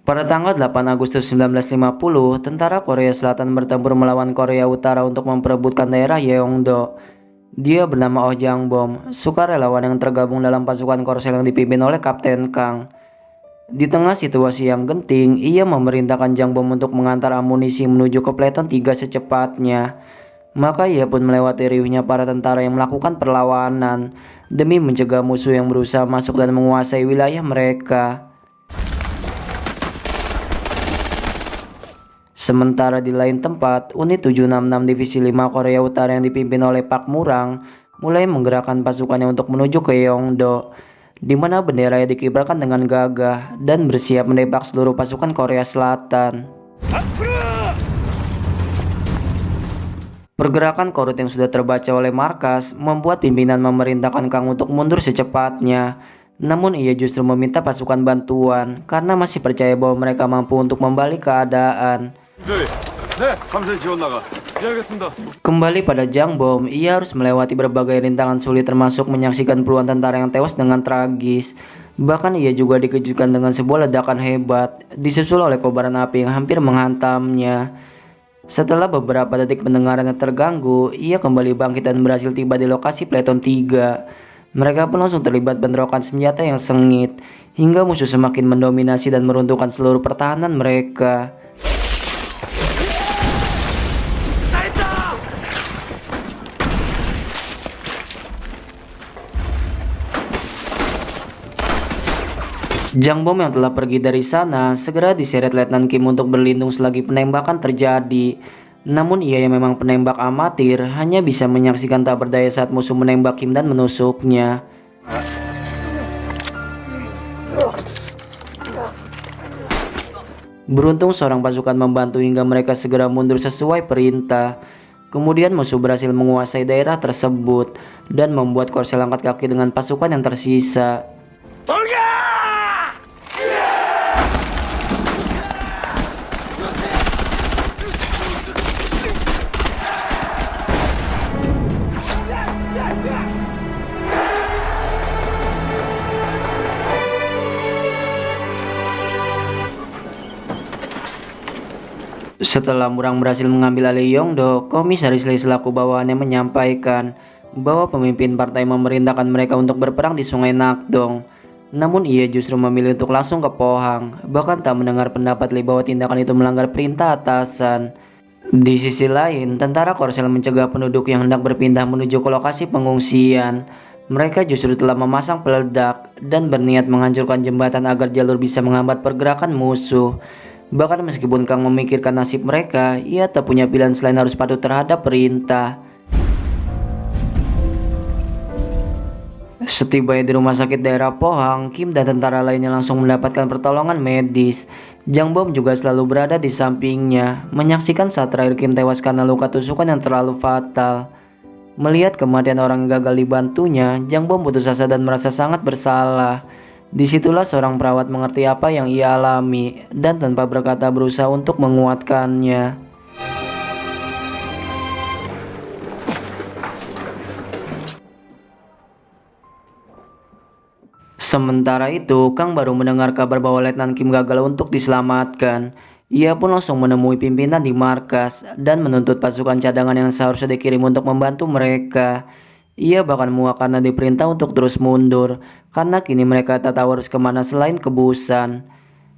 Pada tanggal 8 Agustus 1950, tentara Korea Selatan bertempur melawan Korea Utara untuk memperebutkan daerah Yeongdo. Dia bernama Oh Jang-bom, sukarelawan yang tergabung dalam pasukan Korsel yang dipimpin oleh Kapten Kang. Di tengah situasi yang genting, ia memerintahkan Jang-bom untuk mengantar amunisi menuju ke Pleton 3 secepatnya. Maka ia pun melewati riuhnya para tentara yang melakukan perlawanan demi mencegah musuh yang berusaha masuk dan menguasai wilayah mereka. Sementara di lain tempat, unit 766 Divisi 5 Korea Utara yang dipimpin oleh Pak Murang mulai menggerakkan pasukannya untuk menuju ke Yeongdo, di mana benderanya dikibarkan dengan gagah dan bersiap menembak seluruh pasukan Korea Selatan. Pergerakan korut yang sudah terbaca oleh markas membuat pimpinan memerintahkan Kang untuk mundur secepatnya. Namun ia justru meminta pasukan bantuan karena masih percaya bahwa mereka mampu untuk membalik keadaan. Kembali pada Jang-bom, ia harus melewati berbagai rintangan sulit termasuk menyaksikan puluhan tentara yang tewas dengan tragis. Bahkan ia juga dikejutkan dengan sebuah ledakan hebat, disusul oleh kobaran api yang hampir menghantamnya. Setelah beberapa detik pendengarannya terganggu, ia kembali bangkit dan berhasil tiba di lokasi Pleton 3. Mereka pun langsung terlibat bentrokan senjata yang sengit, hingga musuh semakin mendominasi dan meruntuhkan seluruh pertahanan mereka. Jang-bom yang telah pergi dari sana segera diseret Letnan Kim untuk berlindung selagi penembakan terjadi. Namun ia yang memang penembak amatir hanya bisa menyaksikan tak berdaya saat musuh menembak Kim dan menusuknya. Beruntung seorang pasukan membantu hingga mereka segera mundur sesuai perintah. Kemudian musuh berhasil menguasai daerah tersebut dan membuat Korsel angkat kaki dengan pasukan yang tersisa. Setelah Murang berhasil mengambil alih Yeongdo, Komisaris Lee selaku bawahannya menyampaikan bahwa pemimpin partai memerintahkan mereka untuk berperang di Sungai Nakdong. Namun ia justru memilih untuk langsung ke Pohang, bahkan tak mendengar pendapat Lee bahwa tindakan itu melanggar perintah atasan. Di sisi lain, tentara Korsel mencegah penduduk yang hendak berpindah menuju ke lokasi pengungsian. Mereka justru telah memasang peledak dan berniat menghancurkan jembatan agar jalur bisa menghambat pergerakan musuh. Bahkan meskipun Kang memikirkan nasib mereka, ia tak punya pilihan selain harus patuh terhadap perintah. Setibanya di rumah sakit daerah Pohang, Kim dan tentara lainnya langsung mendapatkan pertolongan medis. Jang-bom juga selalu berada di sampingnya, menyaksikan saat terakhir Kim tewas karena luka tusukan yang terlalu fatal. Melihat kematian orang yang gagal dibantunya, Jang-bom putus asa dan merasa sangat bersalah. Disitulah seorang perawat mengerti apa yang ia alami dan tanpa berkata berusaha untuk menguatkannya. Sementara itu, Kang baru mendengar kabar bahwa Letnan Kim gagal untuk diselamatkan. Ia pun langsung menemui pimpinan di markas dan menuntut pasukan cadangan yang seharusnya dikirim untuk membantu mereka. Ia bahkan muak karena diperintah untuk terus mundur, karena kini mereka tak tahu harus kemana selain ke Busan.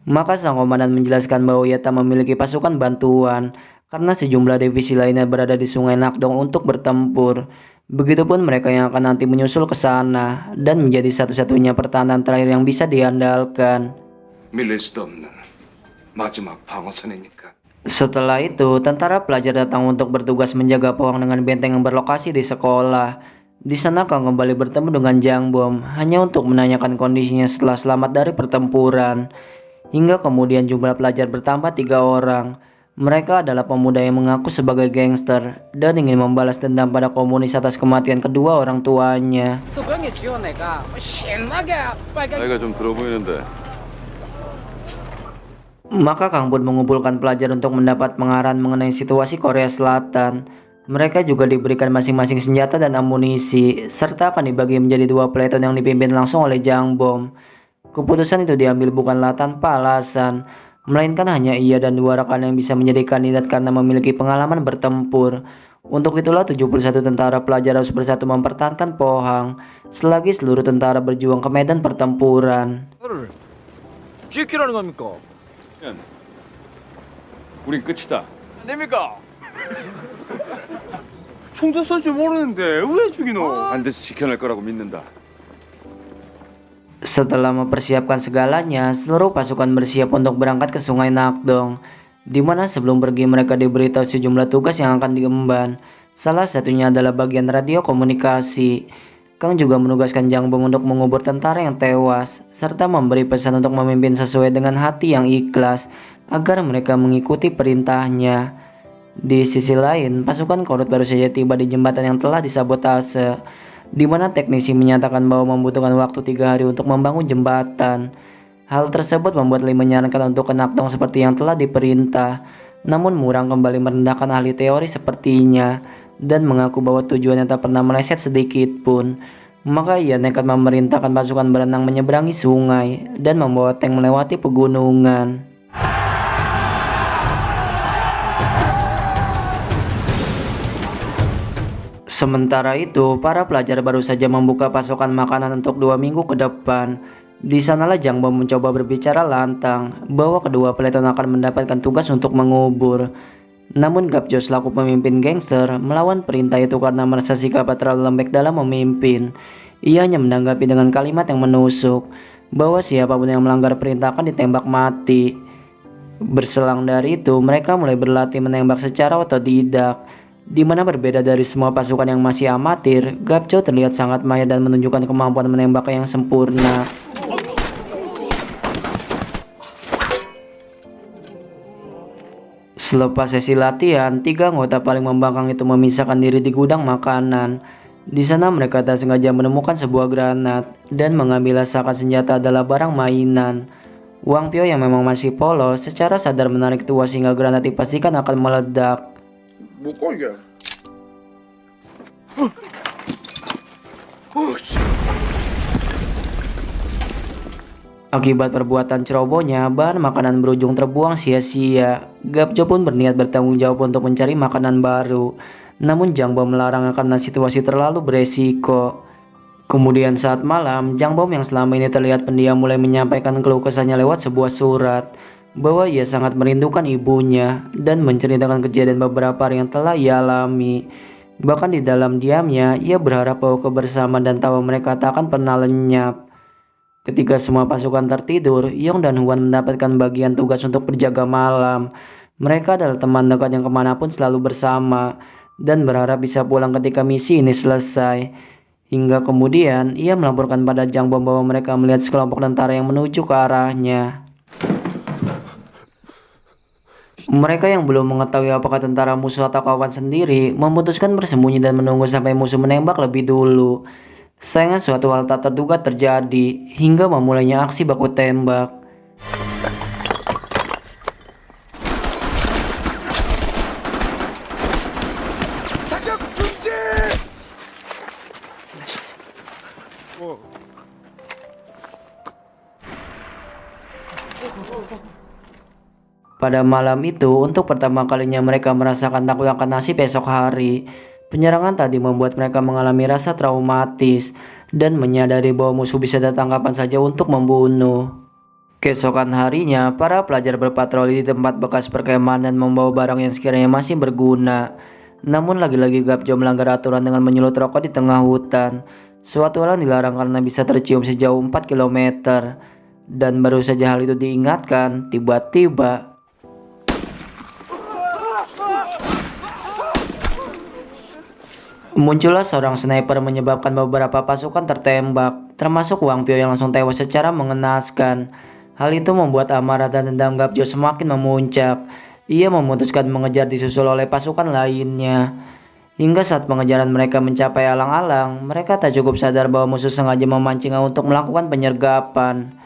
Maka sang komandan menjelaskan bahwa ia tak memiliki pasukan bantuan, karena sejumlah divisi lainnya berada di Sungai Nakdong untuk bertempur. Begitupun mereka yang akan nanti menyusul ke sana, dan menjadi satu-satunya pertahanan terakhir yang bisa diandalkan. Setelah itu, tentara pelajar datang untuk bertugas menjaga Pohang dengan benteng yang berlokasi di sekolah. Di sana Kang kembali bertemu dengan Jang-bom hanya untuk menanyakan kondisinya setelah selamat dari pertempuran. Hingga kemudian jumlah pelajar bertambah 3 orang. Mereka adalah pemuda yang mengaku sebagai gangster dan ingin membalas dendam pada komunis atas kematian kedua orang tuanya. Maka Kang pun mengumpulkan pelajar untuk mendapat pengarahan mengenai situasi Korea Selatan. Mereka juga diberikan masing-masing senjata dan amunisi, serta akan dibagi menjadi 2 peleton yang dipimpin langsung oleh Jang-bom. Keputusan itu diambil bukanlah tanpa alasan. melainkan hanya ia dan dua rekan yang bisa menjadi kandidat karena memiliki pengalaman bertempur. Untuk itulah 71 tentara pelajar harus bersatu mempertahankan Pohang selagi seluruh tentara berjuang ke medan pertempuran. 지키라는 겁니까? 우린 끝이다. 안 됩니까? 총도 쏠 줄 모르는데 왜 죽이노? 반드시 지켜낼 거라고 믿는다. Setelah mempersiapkan segalanya, seluruh pasukan bersiap untuk berangkat ke Sungai Nakdong, di mana sebelum pergi mereka diberitahu sejumlah tugas yang akan diemban. Salah satunya adalah bagian radio komunikasi. Kang juga menugaskan Jang Bom untuk mengubur tentara yang tewas, serta memberi pesan untuk memimpin sesuai dengan hati yang ikhlas, agar mereka mengikuti perintahnya. Di sisi lain, pasukan Korut baru saja tiba di jembatan yang telah disabotase, di mana teknisi menyatakan bahwa membutuhkan waktu 3 hari untuk membangun jembatan. Hal tersebut membuat Lee menyarankan untuk ke Nakdong seperti yang telah diperintah. Namun Murang kembali merendahkan ahli teori sepertinya dan mengaku bahwa tujuannya tak pernah meleset sedikit pun. Maka ia nekat memerintahkan pasukan berenang menyeberangi sungai dan membawa tank melewati pegunungan. Sementara itu, para pelajar baru saja membuka pasokan makanan untuk 2 minggu ke depan. Di sanalah Jang Bom mencoba berbicara lantang bahwa kedua peleton akan mendapatkan tugas untuk mengubur. Namun Gapjo selaku pemimpin gangster melawan perintah itu karena merasa sikapnya terlalu lembek dalam memimpin. Ia hanya menanggapi dengan kalimat yang menusuk bahwa siapapun yang melanggar perintah akan ditembak mati. Berselang dari itu, mereka mulai berlatih menembak secara otodidak. Di mana berbeda dari semua pasukan yang masih amatir, Gapjo terlihat sangat mahir dan menunjukkan kemampuan menembak yang sempurna. Selepas sesi latihan, 3 anggota paling membangkang itu memisahkan diri di gudang makanan. Di sana mereka tak sengaja menemukan sebuah granat dan mengambil seakan senjata adalah barang mainan. Wang Pyo yang memang masih polos secara sadar menarik tuas hingga granat dipastikan akan meledak. 뭐고 이게? Akibat perbuatan cerobohnya, bahan makanan berujung terbuang sia-sia. Gapjo pun berniat bertanggung jawab untuk mencari makanan baru. Namun Jang Bom melarangnya karena situasi terlalu beresiko. Kemudian saat malam, Jang Bom yang selama ini terlihat pendiam mulai menyampaikan keluh kesahnya lewat sebuah surat bahwa ia sangat merindukan ibunya dan menceritakan kejadian beberapa hari yang telah ia alami. Bahkan di dalam diamnya, ia berharap bahwa kebersamaan dan tawa mereka tak akan pernah lenyap. Ketika semua pasukan tertidur, Yong dan Huan mendapatkan bagian tugas untuk berjaga malam. Mereka adalah teman dekat yang kemanapun selalu bersama dan berharap bisa pulang ketika misi ini selesai. Hingga kemudian ia melaporkan pada Jang Bom bahwa mereka melihat sekelompok tentara yang menuju ke arahnya. Mereka yang belum mengetahui apakah tentara musuh atau kawan sendiri memutuskan bersembunyi dan menunggu sampai musuh menembak lebih dulu. Sayangnya suatu hal tak terduga terjadi hingga memulainya aksi baku tembak. Pada malam itu, untuk pertama kalinya mereka merasakan takut akan nasib esok hari. Penyerangan tadi membuat mereka mengalami rasa traumatis dan menyadari bahwa musuh bisa datang kapan saja untuk membunuh. Keesokan harinya, para pelajar berpatroli di tempat bekas perkemahan dan membawa barang yang sekiranya masih berguna. Namun lagi-lagi Gapjo melanggar aturan dengan menyulut rokok di tengah hutan. Suatu hal yang dilarang karena bisa tercium sejauh 4 km. Dan baru saja hal itu diingatkan, tiba-tiba muncullah seorang sniper menyebabkan beberapa pasukan tertembak, termasuk Wang Pyo yang langsung tewas secara mengenaskan. Hal itu membuat amarah dan dendam Gapjo semakin memuncak. Ia memutuskan mengejar disusul oleh pasukan lainnya. Hingga saat pengejaran mereka mencapai alang-alang, mereka tak cukup sadar bahwa musuh sengaja memancingnya untuk melakukan penyergapan.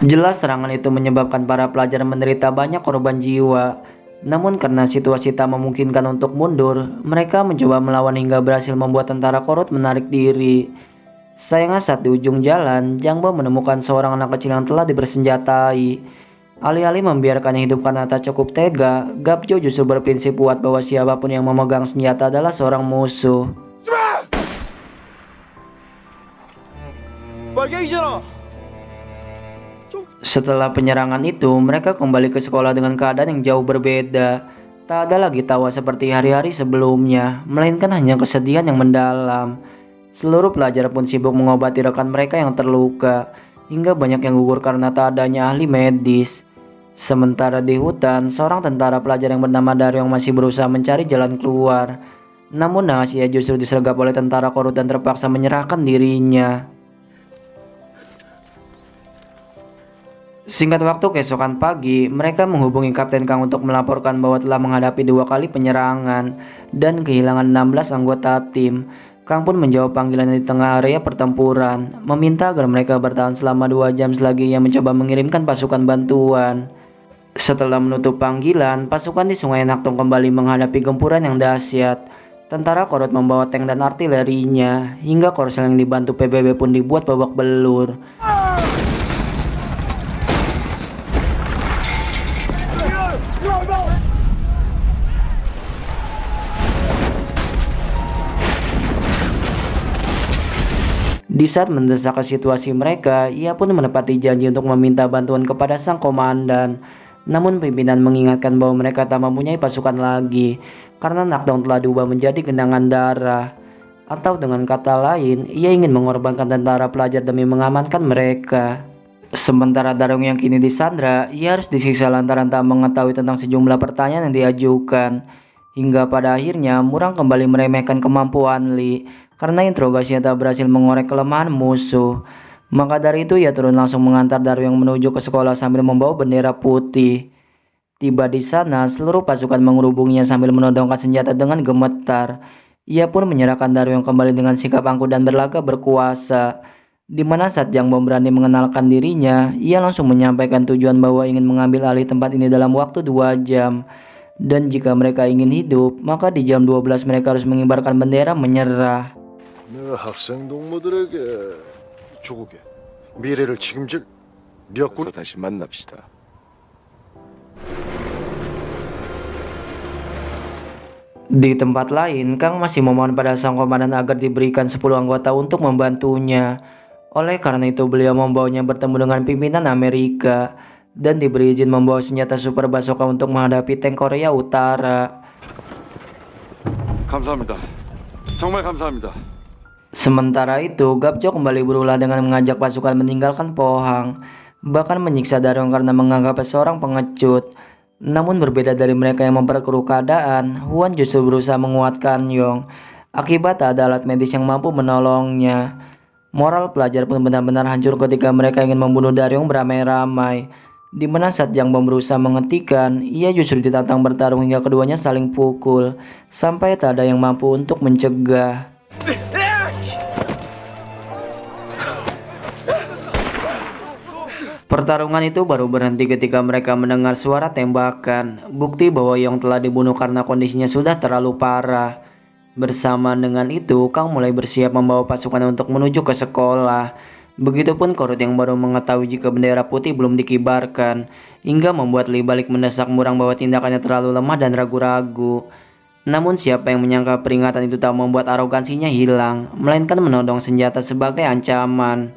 Jelas serangan itu menyebabkan para pelajar menderita banyak korban jiwa. Namun karena situasi tak memungkinkan untuk mundur, mereka mencoba melawan hingga berhasil membuat tentara Korut menarik diri. Sayangnya saat di ujung jalan, Jangbo menemukan seorang anak kecil yang telah dibersenjatai. Alih-alih membiarkannya hidup karena tak cukup tega, Gapjo justru berprinsip kuat bahwa siapapun yang memegang senjata adalah seorang musuh. Setelah penyerangan itu, mereka kembali ke sekolah dengan keadaan yang jauh berbeda. Tak ada lagi tawa seperti hari-hari sebelumnya, melainkan hanya kesedihan yang mendalam. Seluruh pelajar pun sibuk mengobati rekan mereka yang terluka, hingga banyak yang gugur karena tak adanya ahli medis. Sementara di hutan, seorang tentara pelajar yang bernama Daryong masih berusaha mencari jalan keluar. Namun ia justru disergap oleh tentara Korut dan terpaksa menyerahkan dirinya. Singkat waktu keesokan pagi, mereka menghubungi Kapten Kang untuk melaporkan bahwa telah menghadapi 2 kali penyerangan dan kehilangan 16 anggota tim. Kang pun menjawab panggilan di tengah area pertempuran, meminta agar mereka bertahan selama 2 jam selagi ia mencoba mengirimkan pasukan bantuan. Setelah menutup panggilan, pasukan di Sungai Nakdong kembali menghadapi gempuran yang dahsyat. Tentara Korut membawa tank dan artilerinya, hingga Korsel yang dibantu PBB pun dibuat babak belur. Di saat mendesak ke situasi mereka, ia pun menepati janji untuk meminta bantuan kepada sang komandan. Namun pimpinan mengingatkan bahwa mereka tak mempunyai pasukan lagi, karena Nakdong telah diubah menjadi genangan darah. Atau dengan kata lain, ia ingin mengorbankan tentara pelajar demi mengamankan mereka. Sementara Daryong yang kini disandra, ia harus disiksa lantaran tak mengetahui tentang sejumlah pertanyaan yang diajukan. Hingga pada akhirnya, Murang kembali meremehkan kemampuan Li, karena interogasinya tak berhasil mengorek kelemahan musuh. Maka dari itu ia turun langsung mengantar Daryong menuju ke sekolah sambil membawa bendera putih. Tiba di sana, seluruh pasukan mengerubunginya sambil menodongkan senjata dengan gemetar. Ia pun menyerahkan Daryong kembali dengan sikap angkuh dan berlagak berkuasa. Di mana saat Jang Bom berani mengenalkan dirinya, ia langsung menyampaikan tujuan bahwa ingin mengambil alih tempat ini dalam waktu 2 jam. Dan jika mereka ingin hidup, maka di jam 12 mereka harus mengibarkan bendera menyerah. 내가 학생 동무들에게 조국의 미래를 책임질 미역국 다시 만납시다. Di tempat lain, Kang masih memohon pada sang komandan agar diberikan 10 anggota untuk membantunya. Oleh karena itu beliau membawanya bertemu dengan pimpinan Amerika dan diberi izin membawa senjata super bazooka untuk menghadapi tank Korea Utara. 감사합니다. 정말 감사합니다. Sementara itu, Gapjo kembali berulah dengan mengajak pasukan meninggalkan Pohang, bahkan menyiksa Daryong karena menganggapnya seorang pengecut. Namun berbeda dari mereka yang memperkeruh keadaan, Huan justru berusaha menguatkan Yong. Akibat tak ada alat medis yang mampu menolongnya. Moral pelajar pun benar-benar hancur ketika mereka ingin membunuh Daryong beramai-ramai. Di mana saat Jang Bom berusaha menghentikan, ia justru ditantang bertarung hingga keduanya saling pukul, sampai tak ada yang mampu untuk mencegah. Pertarungan itu baru berhenti ketika mereka mendengar suara tembakan, bukti bahwa Yong telah dibunuh karena kondisinya sudah terlalu parah. Bersamaan dengan itu, Kang mulai bersiap membawa pasukan untuk menuju ke sekolah. Begitupun Korut yang baru mengetahui jika bendera putih belum dikibarkan, hingga membuat Li balik mendesak Murang bahwa tindakannya terlalu lemah dan ragu-ragu. Namun siapa yang menyangka peringatan itu tak membuat arogansinya hilang, melainkan menodong senjata sebagai ancaman.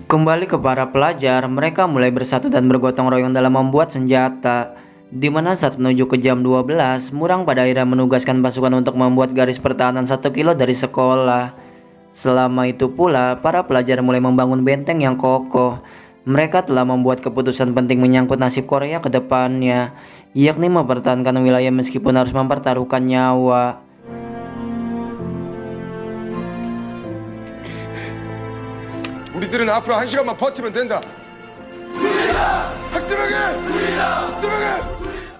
Kembali ke para pelajar, mereka mulai bersatu dan bergotong royong dalam membuat senjata. Di mana saat menuju ke jam 12, Murang pada akhirnya menugaskan pasukan untuk membuat garis pertahanan 1 kilo dari sekolah. Selama itu pula, para pelajar mulai membangun benteng yang kokoh. Mereka telah membuat keputusan penting menyangkut nasib Korea ke depannya, yakni mempertahankan wilayah meskipun harus mempertaruhkan nyawa. 우리들은 앞으로 1시간만 버티면 된다.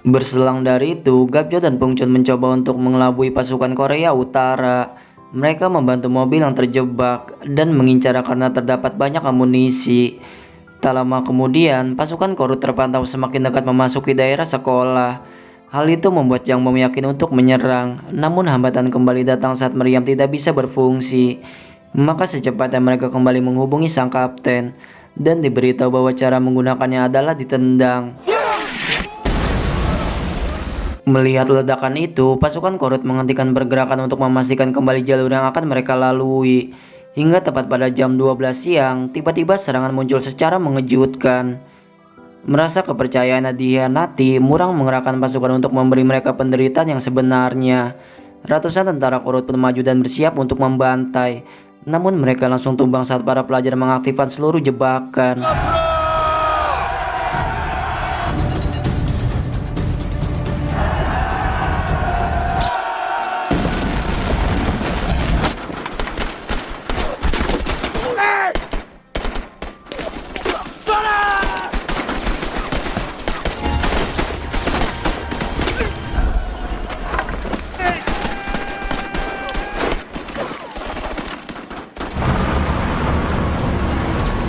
Berselang dari itu, Gapjo dan Pungchun mencoba untuk mengelabui pasukan Korea Utara. Mereka membantu mobil yang terjebak dan mengincar karena terdapat banyak amunisi. Tak lama kemudian, pasukan Korut terpantau semakin dekat memasuki daerah sekolah. Hal itu membuat Jang Bom yakin untuk menyerang, namun hambatan kembali datang saat meriam tidak bisa berfungsi. Maka secepatnya mereka kembali menghubungi sang kapten dan diberitahu bahwa cara menggunakannya adalah ditendang. Melihat ledakan itu, pasukan Korut menghentikan pergerakan untuk memastikan kembali jalur yang akan mereka lalui. Hingga tepat pada jam 12 siang, tiba-tiba serangan muncul secara mengejutkan. Merasa kepercayaannya dihianati, Murang mengerahkan pasukan untuk memberi mereka penderitaan yang sebenarnya. Ratusan tentara Korut pun maju dan bersiap untuk membantai. Namun mereka langsung tumbang saat para pelajar mengaktifkan seluruh jebakan.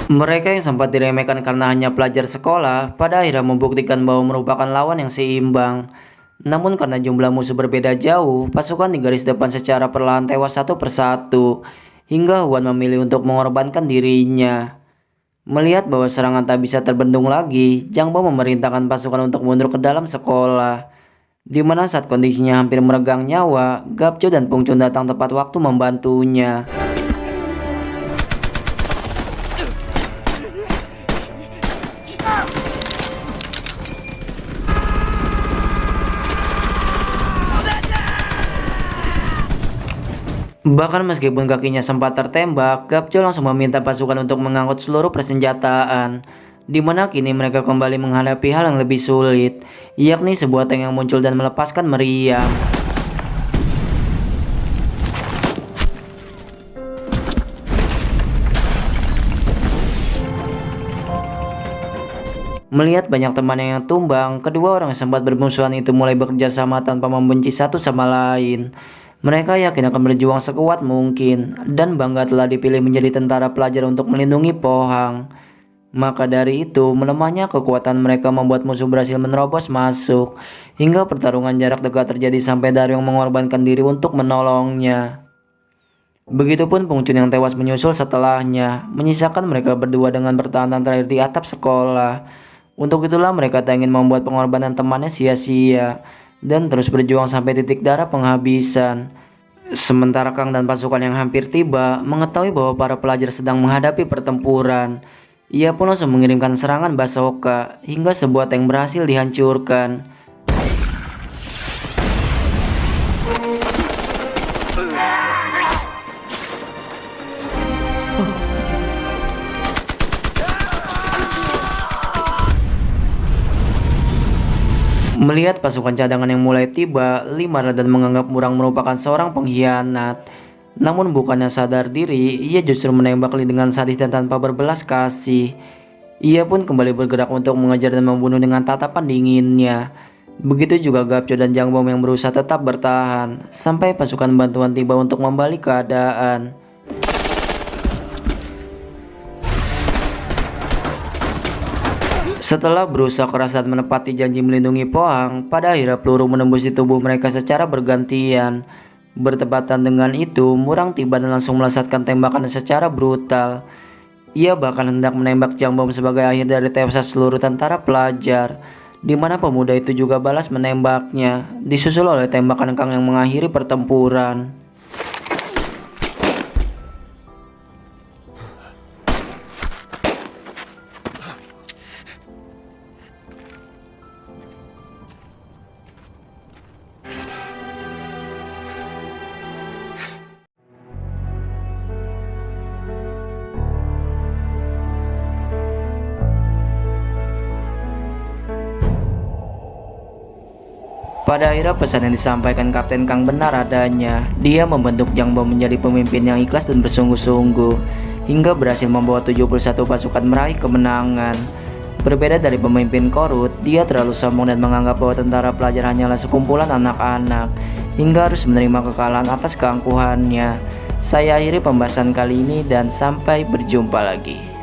Mereka yang sempat diremehkan karena hanya pelajar sekolah, pada akhirnya membuktikan bahwa merupakan lawan yang seimbang. Namun karena jumlah musuh berbeda jauh, pasukan di garis depan secara perlahan tewas satu persatu, hingga Huan memilih untuk mengorbankan dirinya. Melihat bahwa serangan tak bisa terbendung lagi, Jang Bom memerintahkan pasukan untuk mundur ke dalam sekolah. Di mana saat kondisinya hampir meregang nyawa, Gapcho dan Pung Chun datang tepat waktu membantunya. Bahkan meskipun kakinya sempat tertembak, Gapcho langsung meminta pasukan untuk mengangkut seluruh persenjataan. Di mana kini mereka kembali menghadapi hal yang lebih sulit, yakni sebuah tank yang muncul dan melepaskan meriam. Melihat banyak temannya yang tumbang, kedua orang yang sempat bermusuhan itu mulai bekerja sama tanpa membenci satu sama lain. Mereka yakin akan berjuang sekuat mungkin dan bangga telah dipilih menjadi tentara pelajar untuk melindungi Pohang. Maka dari itu, melemahnya kekuatan mereka membuat musuh berhasil menerobos masuk, hingga pertarungan jarak dekat terjadi sampai Daryong mengorbankan diri untuk menolongnya. Begitupun Pung Chun yang tewas menyusul setelahnya, menyisakan mereka berdua dengan pertahanan terakhir di atap sekolah. Untuk itulah mereka tak ingin membuat pengorbanan temannya sia-sia dan terus berjuang sampai titik darah penghabisan. Sementara Kang dan pasukan yang hampir tiba mengetahui bahwa para pelajar sedang menghadapi pertempuran, ia pun langsung mengirimkan serangan basoka hingga sebuah tank berhasil dihancurkan. Melihat pasukan cadangan yang mulai tiba, Limar dan menganggap Murang merupakan seorang pengkhianat. Namun bukannya sadar diri, ia justru menembak Li dengan sadis dan tanpa berbelas kasih. Ia pun kembali bergerak untuk mengejar dan membunuh dengan tatapan dinginnya. Begitu juga Gapcho dan Jang Bom yang berusaha tetap bertahan, sampai pasukan bantuan tiba untuk membalik keadaan. Setelah berusaha keras dan menepati janji melindungi Pohang, pada akhirnya peluru menembus di tubuh mereka secara bergantian. Bertepatan dengan itu, Murang tiba dan langsung melesatkan tembakannya secara brutal. Ia bahkan hendak menembak Jang Bom sebagai akhir dari tewasnya seluruh tentara pelajar, di mana pemuda itu juga balas menembaknya, disusul oleh tembakan Kang yang mengakhiri pertempuran. Pada akhirnya pesan yang disampaikan Kapten Kang benar adanya. Dia membentuk Jang Bom menjadi pemimpin yang ikhlas dan bersungguh-sungguh, hingga berhasil membawa 71 pasukan meraih kemenangan. Berbeda dari pemimpin Korut, dia terlalu sombong dan menganggap bahwa tentara pelajar hanyalah sekumpulan anak-anak, hingga harus menerima kekalahan atas keangkuhannya. Saya akhiri pembahasan kali ini dan sampai berjumpa lagi.